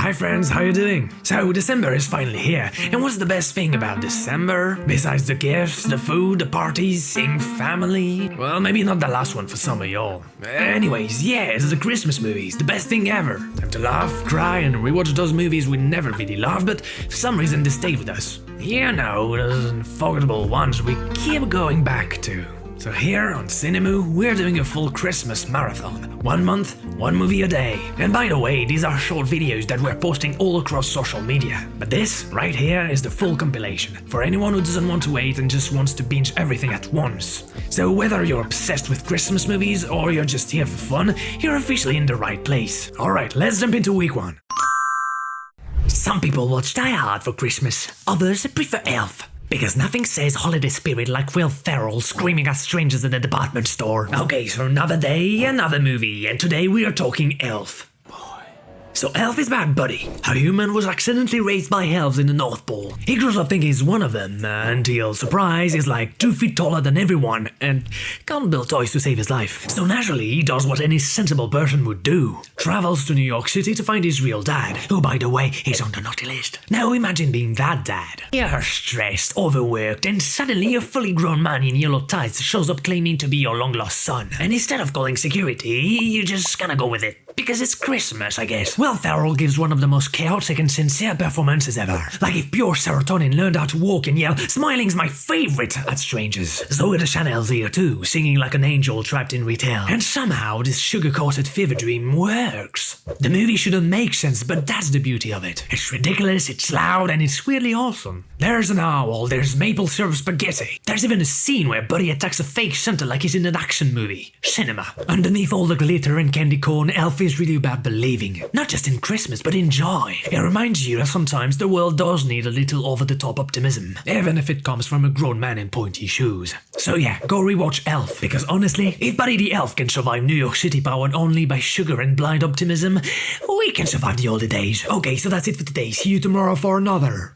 Hi friends, how you doing? So December is finally here, and what's the best thing about December? Besides the gifts, the food, the parties, seeing family? Well, maybe not the last one for some of y'all. Anyways, yeah, it's the Christmas movies, the best thing ever. Time to laugh, cry, and rewatch those movies we never really loved, but for some reason they stay with us. You know, those unforgettable ones we keep going back to. So here on cine.muu, we're doing a full Christmas marathon. 1 month, one movie a day. And by the way, these are short videos that we're posting all across social media. But this, right here, is the full compilation, for anyone who doesn't want to wait and just wants to binge everything at once. So whether you're obsessed with Christmas movies or you're just here for fun, you're officially in the right place. Alright, let's jump into week 1. Some people watch Die Hard for Christmas, others prefer Elf. Because nothing says holiday spirit like Will Ferrell screaming at strangers in the department store. Okay, so another day, another movie, and today we are talking Elf. So Elf is back, buddy. A human was accidentally raised by elves in the North Pole. He grows up thinking he's one of them, until, surprise, he's like 2 feet taller than everyone, and can't build toys to save his life. So naturally, he does what any sensible person would do. Travels to New York City to find his real dad, who by the way, is on the naughty list. Now imagine being that dad. You're stressed, overworked, and suddenly a fully grown man in yellow tights shows up claiming to be your long-lost son. And instead of calling security, you just gonna go with it. Because it's Christmas, I guess. Will Ferrell gives one of the most chaotic and sincere performances ever. Like if pure serotonin learned how to walk and yell, "Smiling's my favorite" at strangers. Zoe Deschanel's here too, singing like an angel trapped in retail. And somehow this sugar-coated fever dream works. The movie shouldn't make sense, but that's the beauty of it. It's ridiculous, it's loud, and it's weirdly awesome. There's an owl, there's maple syrup spaghetti. There's even a scene where Buddy attacks a fake Santa like he's in an action movie. Cinema. Underneath all the glitter and candy corn, Elf is really about believing. Not just in Christmas, but in joy. It reminds you that sometimes the world does need a little over-the-top optimism, even if it comes from a grown man in pointy shoes. So yeah, go rewatch Elf, because honestly, if Buddy the Elf can survive New York City powered only by sugar and blind optimism, we can survive the older days. Okay, so that's it for today. See you tomorrow for another.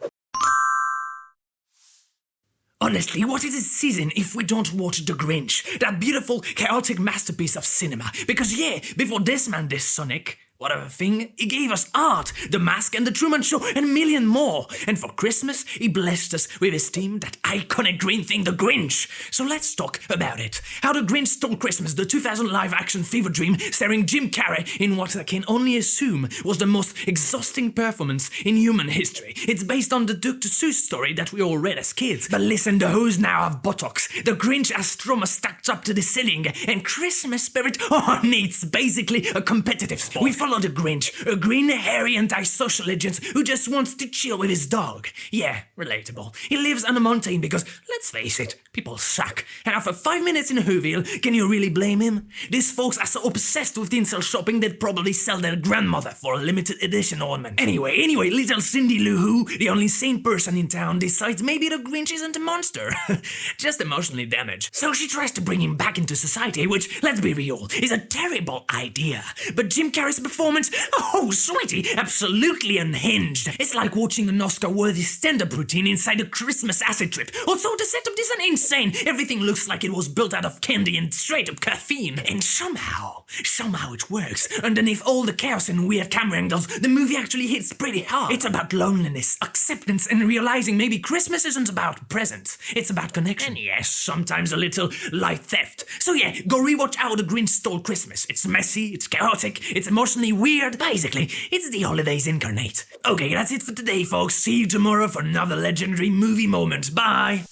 Honestly, what is this season if we don't watch The Grinch? That beautiful, chaotic masterpiece of cinema. Because yeah, before this man, this Sonic, whatever thing, he gave us art, The Mask and The Truman Show, and a million more. And for Christmas, he blessed us with his team, that iconic green thing, The Grinch. So let's talk about it. How The Grinch Stole Christmas, the 2000 live-action fever dream starring Jim Carrey in what I can only assume was the most exhausting performance in human history. It's based on the Dr. Seuss story that we all read as kids. But listen, the hoes now have Botox. The Grinch has trauma stacked up to the ceiling, and Christmas spirit, needs basically a competitive sport. We follow the Grinch, a green, hairy, antisocial legend who just wants to chill with his dog. Yeah, relatable. He lives on a mountain because, let's face it, people suck. And after 5 minutes in Whoville, can you really blame him? These folks are so obsessed with incel shopping they'd probably sell their grandmother for a limited edition ornament. Anyway, little Cindy Lou Who, the only sane person in town, decides maybe the Grinch isn't a monster, just emotionally damaged. So she tries to bring him back into society, which, let's be real, is a terrible idea. But Jim Carrey's performance, oh sweetie, absolutely unhinged. It's like watching an Oscar-worthy stand-up routine inside a Christmas acid trip. Also, the setup isn't insane. Everything looks like it was built out of candy and straight-up caffeine. And somehow it works. Underneath all the chaos and weird camera angles, the movie actually hits pretty hard. It's about loneliness, acceptance, and realizing maybe Christmas isn't about presents. It's about connection. And yes, sometimes a little light theft. So yeah, go rewatch How the Grinch Stole Christmas. It's messy, it's chaotic, it's emotionally weird. Basically, it's the holidays incarnate. Okay, that's it for today, folks. See you tomorrow for another legendary movie moment. Bye!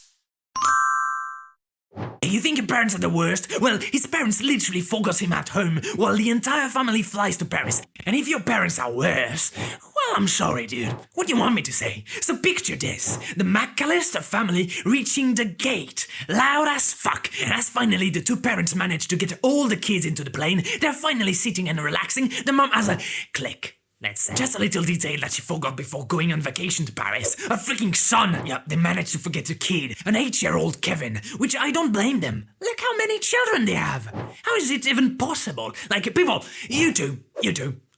You think your parents are the worst? Well, his parents literally forgot him at home while the entire family flies to Paris. And if your parents are worse, well, I'm sorry, dude. What do you want me to say? So picture this. The McAllister family reaching the gate. Loud as fuck. And as finally the two parents manage to get all the kids into the plane, they're finally sitting and relaxing. The mom has a click. Let's say. Just a little detail that she forgot before going on vacation to Paris. A freaking son! Yeah, they managed to forget a kid. An 8-year-old Kevin. Which I don't blame them. Look how many children they have. How is it even possible? Like, people, you two,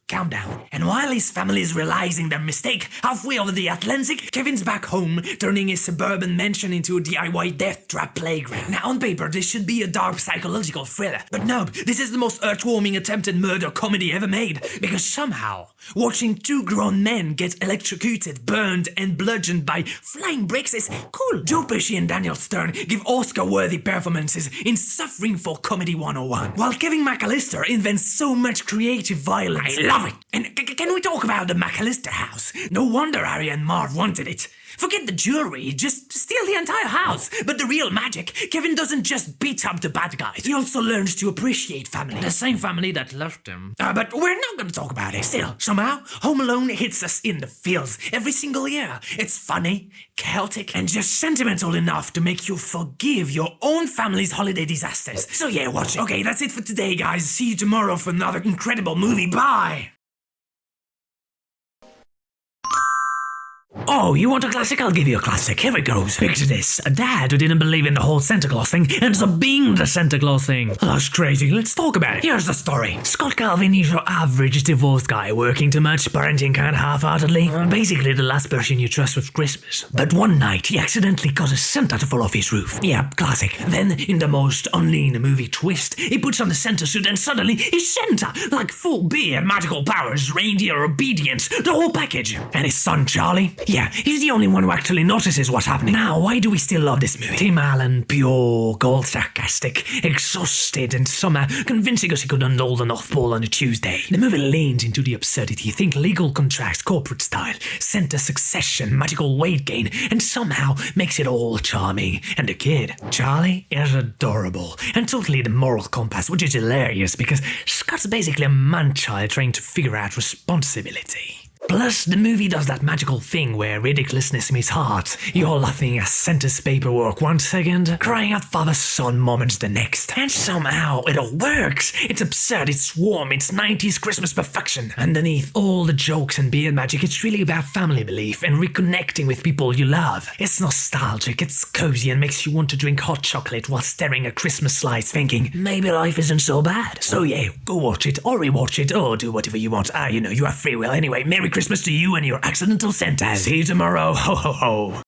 countdown. And while his family is realizing their mistake halfway over the Atlantic, Kevin's back home, turning his suburban mansion into a DIY death trap playground. Now, on paper, this should be a dark psychological thriller. But no, this is the most earthwarming attempted murder comedy ever made. Because somehow, watching two grown men get electrocuted, burned, and bludgeoned by flying bricks is cool. Joe Pesci and Daniel Stern give Oscar-worthy performances in Suffering for Comedy 101, while Kevin McAllister invents so much creative violence. I love it! And can we talk about the McAllister house? No wonder Harry and Marv wanted it. Forget the jewelry, just steal the entire house. But the real magic, Kevin doesn't just beat up the bad guys. He also learns to appreciate family. The same family that left him. But we're not gonna talk about it. Still, somehow, Home Alone hits us in the feels every single year. It's funny, chaotic, and just sentimental enough to make you forgive your own family's holiday disasters. So yeah, watch it. Okay, that's it for today, guys. See you tomorrow for another incredible movie. Bye! Oh, you want a classic? I'll give you a classic. Here it goes. Picture this. A dad who didn't believe in the whole Santa Claus thing ends up being the Santa Claus thing. That's crazy. Let's talk about it. Here's the story. Scott Calvin is your average divorced guy, working too much, parenting kind of half-heartedly. Basically the last person you trust with Christmas. But one night, he accidentally causes Santa to fall off his roof. Yeah, classic. Then, in the most only in the movie twist, he puts on the Santa suit and suddenly he's Santa. Like full beard, magical powers, reindeer obedience, the whole package. And his son Charlie? Yeah, he's the only one who actually notices what's happening. Now, why do we still love this movie? Tim Allen, pure, gold sarcastic, exhausted, and somehow convincing us he could undo the North Pole on a Tuesday. The movie leans into the absurdity, think legal contracts, corporate style, Santa succession, magical weight gain, and somehow makes it all charming. And the kid, Charlie, is adorable, and totally the moral compass, which is hilarious because Scott's basically a man-child trying to figure out responsibility. Plus, the movie does that magical thing where ridiculousness meets heart. You're laughing at Santa's paperwork one second, crying at father-son moments the next. And somehow, it all works. It's absurd, it's warm, it's 90s Christmas perfection. Underneath all the jokes and beard magic, it's really about family belief and reconnecting with people you love. It's nostalgic, it's cozy, and makes you want to drink hot chocolate while staring at Christmas lights thinking, maybe life isn't so bad. So yeah, go watch it, or rewatch it, or do whatever you want. You have free will. Anyway, Merry Christmas to you and your accidental Santas. See you tomorrow. Ho ho ho.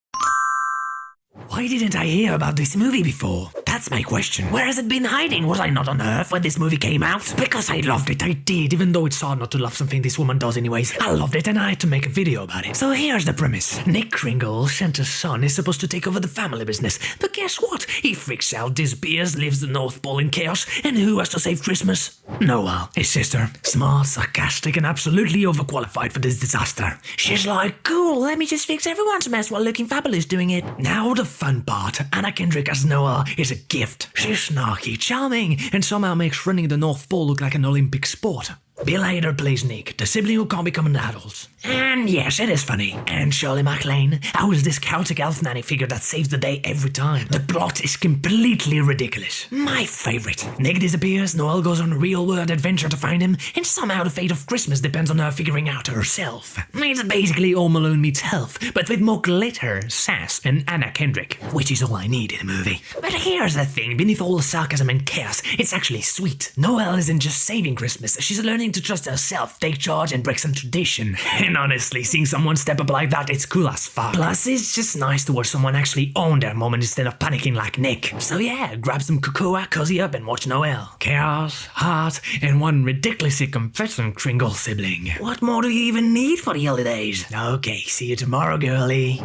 Why didn't I hear about this movie before? That's my question. Where has it been hiding? Was I not on Earth when this movie came out? Because I loved it, I did, even though it's hard not to love something this woman does anyways. I loved it and I had to make a video about it. So here's the premise. Nick Kringle, Santa's son, is supposed to take over the family business. But guess what? He freaks out, disappears, leaves the North Pole in chaos, and who has to save Christmas? Noelle, his sister. Smart, sarcastic, and absolutely overqualified for this disaster. She's like, cool, let me just fix everyone's mess while looking fabulous doing it. Now the fun part. Anna Kendrick as Noelle is a gift. She's snarky, charming, and somehow makes running the North Pole look like an Olympic sport. Bill Hader plays Nick, the sibling who can't become an adult. And yes, it is funny. And Shirley MacLaine, how is this chaotic elf nanny figure that saves the day every time? The plot is completely ridiculous. My favorite. Nick disappears, Noelle goes on a real-world adventure to find him, and somehow the fate of Christmas depends on her figuring out herself. It's basically Home Alone meets Health, but with more glitter, sass, and Anna Kendrick, which is all I need in a movie. But here's the thing, beneath all the sarcasm and chaos, it's actually sweet. Noelle isn't just saving Christmas, she's learning to trust herself, take charge, and break some tradition. And honestly, seeing someone step up like that, it's cool as fuck. Plus, it's just nice to watch someone actually own their moment instead of panicking like Nick. So yeah, grab some cocoa, cozy up, and watch Noelle. Chaos, heart, and one ridiculously confessing Kringle sibling. What more do you even need for the holidays? Okay, see you tomorrow, girlie.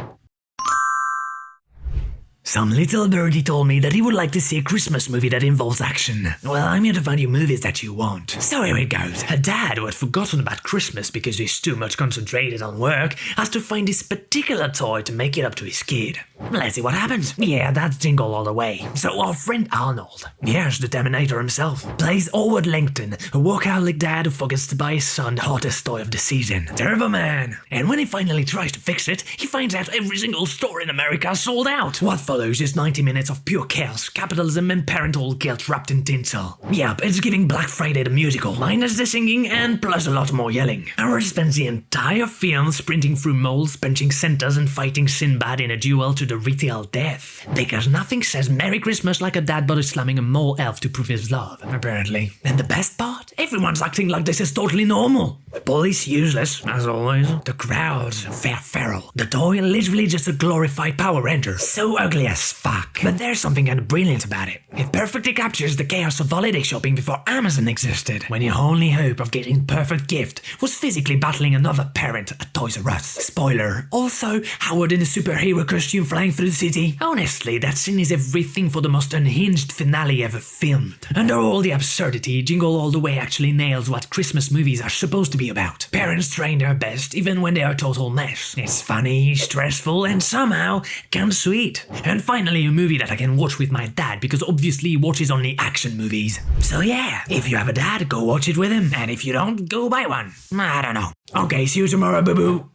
Some little birdie told me that he would like to see a Christmas movie that involves action. Well, I'm here to find you movies that you want. So here it goes. A dad who had forgotten about Christmas because he's too much concentrated on work has to find this particular toy to make it up to his kid. Let's see what happens. Yeah, that's Jingle all the way. So our friend Arnold, yes, the Terminator himself, plays Howard Langton, a workaholic dad who forgets to buy his son the hottest toy of the season, Turbo Man. And when he finally tries to fix it, he finds out every single store in America is sold out. What follows follows is 90 minutes of pure chaos, capitalism, and parental guilt wrapped in tinsel. Yep, it's giving Black Friday the musical, minus the singing and plus a lot more yelling. Howard spends the entire film sprinting through malls, punching Santas, and fighting Sinbad in a duel to the retail death. Because nothing says Merry Christmas like a dad body slamming a mole elf to prove his love, apparently. And the best part? Everyone's acting like this is totally normal. The police useless, as always. The crowds, feral. The toy literally just a glorified Power Ranger. So ugly as fuck. But there's something kind of brilliant about it. It perfectly captures the chaos of holiday shopping before Amazon existed, when your only hope of getting perfect gift was physically battling another parent at Toys R Us. Spoiler. Also, Howard in a superhero costume flying through the city. Honestly, that scene is everything for the most unhinged finale ever filmed. Under all the absurdity, Jingle All the Way actually nails what Christmas movies are supposed to be about. Parents trying their best even when they are a total mess. It's funny, stressful, and somehow kind of sweet. And finally, a movie that I can watch with my dad because obviously he watches only action movies. So yeah, if you have a dad, go watch it with him, and if you don't, go buy one. I don't know. Okay, see you tomorrow, boo-boo.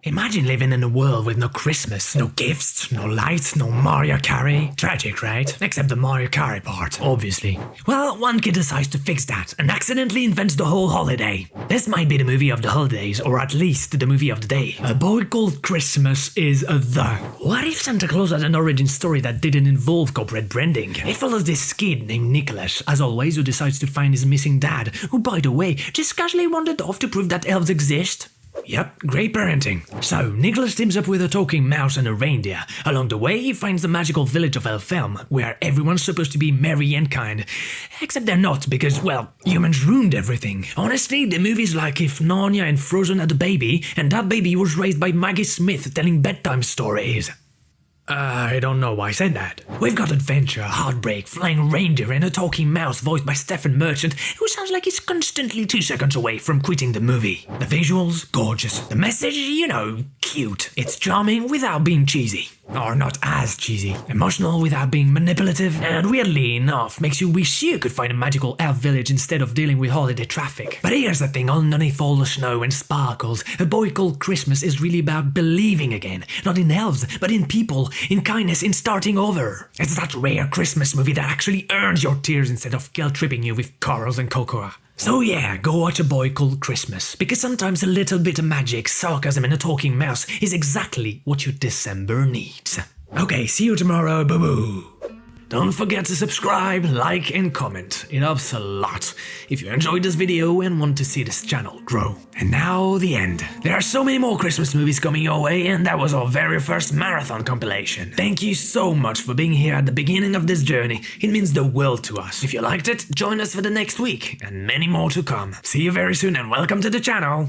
Imagine living in a world with no Christmas, no gifts, no lights, no Mario Kart. Tragic, right? Except the Mario Kart part, obviously. Well, one kid decides to fix that and accidentally invents the whole holiday. This might be the movie of the holidays, or at least the movie of the day. A Boy Called Christmas is the. What if Santa Claus had an origin story that didn't involve corporate branding? It follows this kid named Nicholas, as always, who decides to find his missing dad, who, by the way, just casually wandered off to prove that elves exist. Yep, great parenting. So, Nicholas teams up with a talking mouse and a reindeer. Along the way, he finds the magical village of Elfhelm, where everyone's supposed to be merry and kind. Except they're not, because, well, humans ruined everything. Honestly, the movie's like if Narnia and Frozen had a baby, and that baby was raised by Maggie Smith telling bedtime stories. I don't know why I said that. We've got adventure, heartbreak, flying reindeer, and a talking mouse voiced by Stephen Merchant, who sounds like he's constantly 2 seconds away from quitting the movie. The visuals, gorgeous. The message, cute. It's charming without being cheesy. Or not as cheesy. Emotional without being manipulative. And weirdly enough, makes you wish you could find a magical elf village instead of dealing with holiday traffic. But here's the thing, underneath all the snow and sparkles, A Boy Called Christmas is really about believing again. Not in elves, but in people, in kindness, in starting over. It's that rare Christmas movie that actually earns your tears instead of guilt-tripping you with carols and cocoa. So yeah, go watch A Boy Called Christmas, because sometimes a little bit of magic, sarcasm, and a talking mouse is exactly what your December needs. Okay, see you tomorrow, boo-boo. Don't forget to subscribe, like, and comment. It helps a lot if you enjoyed this video and want to see this channel grow. And now the end. There are so many more Christmas movies coming your way, and that was our very first marathon compilation. Thank you so much for being here at the beginning of this journey. It means the world to us. If you liked it, join us for the next week, and many more to come. See you very soon, and welcome to the channel.